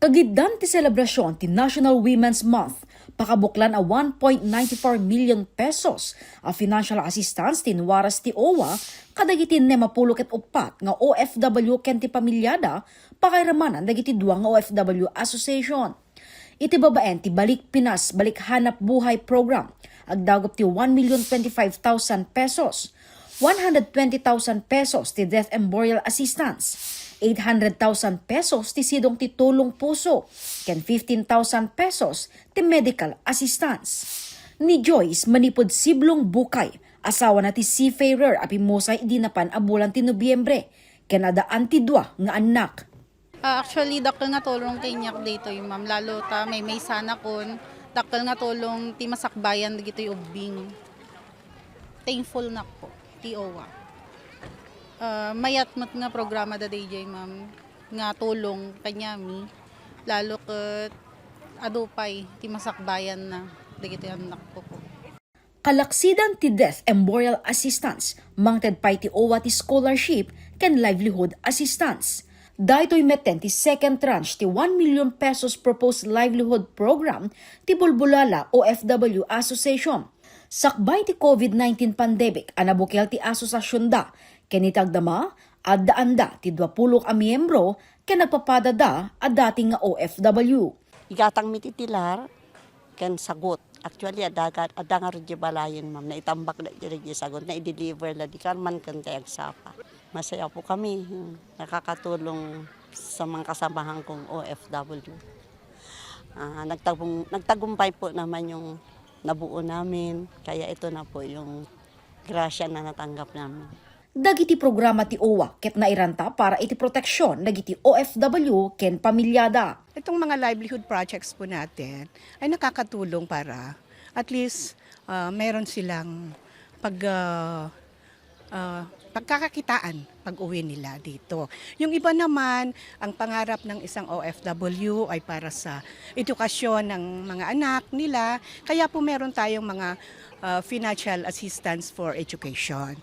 Kagiddan ti selebrasyon ti National Women's Month, pakabuklan a 1.94 million pesos a financial assistance tinwaras ti OWA kadagiti 54 nga OFW ken ti pamilyada pakairamanan dagiti duwa nga OFW Association. Iti babaen ti Balik Pinas Balik Hanap Buhay Program agdagop ti 1,025,000 pesos, 120,000 pesos ti Death and Burial Assistance, 800,000 pesos ti sidong ti tulong puso, ken 15,000 pesos ti medical assistance. Ni Joyce manipod Siblong Bukay, asawa na ti seafarer a pimusay idinapan a bulan ti Nobyembre, ken adaan ti dua nga anak. Actually, dakkel nga tulong kay nyak dito yung ma'am. Lalo ta may sana kon, dakkel nga tulong ti masakbayan dito yung ubing. Thankful na po, ti OWA. Mayat mat nga programa da DJ ma'am nga tulong kanyami lalo ket adupay ti masakbayan na dagiti anak ko po. Kalaksidan ti Death and Burial Assistance mangted pay ti OWA ti scholarship ken livelihood assistance. Daytoy meten ti second tranche ti 1 million pesos proposed livelihood program ti Bulbulala OFW Association. Sakbay ti COVID-19 pandemic anabukel ti asosasyon da ken itagdama adda ti 20 a miyembro ken nagpapadada a dating nga OFW. Igatang mititilar ken sagot. Actually ada nga rudyo balayan ma'am na itambak na rudyo sagot na i-deliver la di karman ken tayag sapa. Masaya po kami nakakatulong sa mga kasamahan kong OFW. Nagtagumpay po naman yung nabuo namin kaya ito na po yung grasya na natanggap namin. Dagiti programa ti OWA ket nairanta para iti proteksyon dagiti OFW ken pamilyada. Itong mga livelihood projects po natin ay nakakatulong para at least meron silang pagkakakitaan pag-uwi nila dito. Yung iba naman, ang pangarap ng isang OFW ay para sa edukasyon ng mga anak nila. Kaya po meron tayong mga financial assistance for education.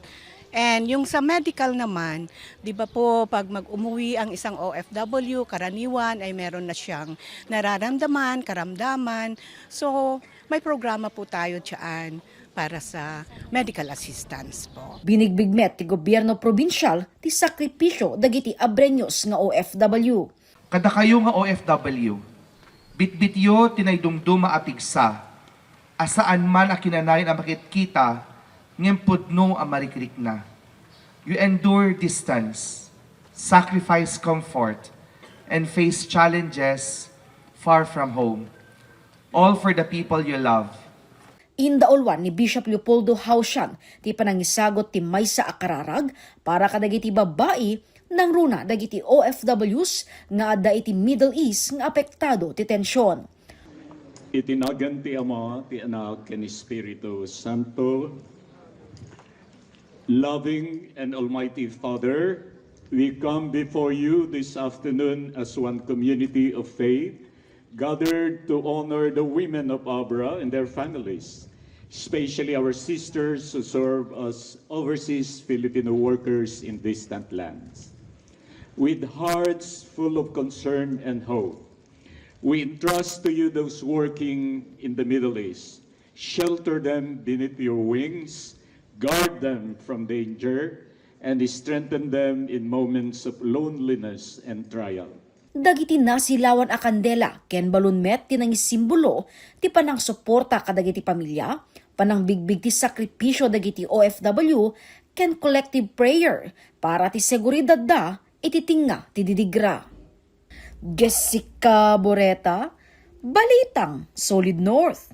And yung sa medical naman, di ba po pag mag-umuwi ang isang OFW, karaniwan ay meron na siyang nararamdaman, karamdaman. So may programa po tayo dyan para sa medical assistance po. Binigbigmet ti gobyerno probinsyal ti sakripisyo dagiti abrenyos nga OFW. Kada kayo nga OFW, bitbityo tinaydumduma apigsa, asaan man a kinanayon ang makitkita, ngempudno ang marikrik na. You endure distance, sacrifice comfort, and face challenges far from home. All for the people you love. Indaolwan ni Bishop Leopoldo Hausian ti panangisagot ti maysa a kararag para kadagiti babae nang runa dagiti OFWs nga adda iti Middle East nga apektado ti tensyon. Itinagan ti Ama, ti Anak, ken Espiritu Santo. Loving and Almighty Father, we come before you this afternoon as one community of faith, gathered to honor the women of Abra and their families, especially our sisters who serve as overseas Filipino workers in distant lands. With hearts full of concern and hope, we entrust to you those working in the Middle East. Shelter them beneath your wings, guard them from danger, and strengthen them in moments of loneliness and trial. Dagiti nasilawan a kandela ken balunmet ti nangisimbolo ti panang suporta kadagiti pamilya, panang bigbig ti sakripisyo dagiti OFW ken collective prayer para ti seguridad da ititinga ti didigra. Jessica Boreta, Balitang Solid North.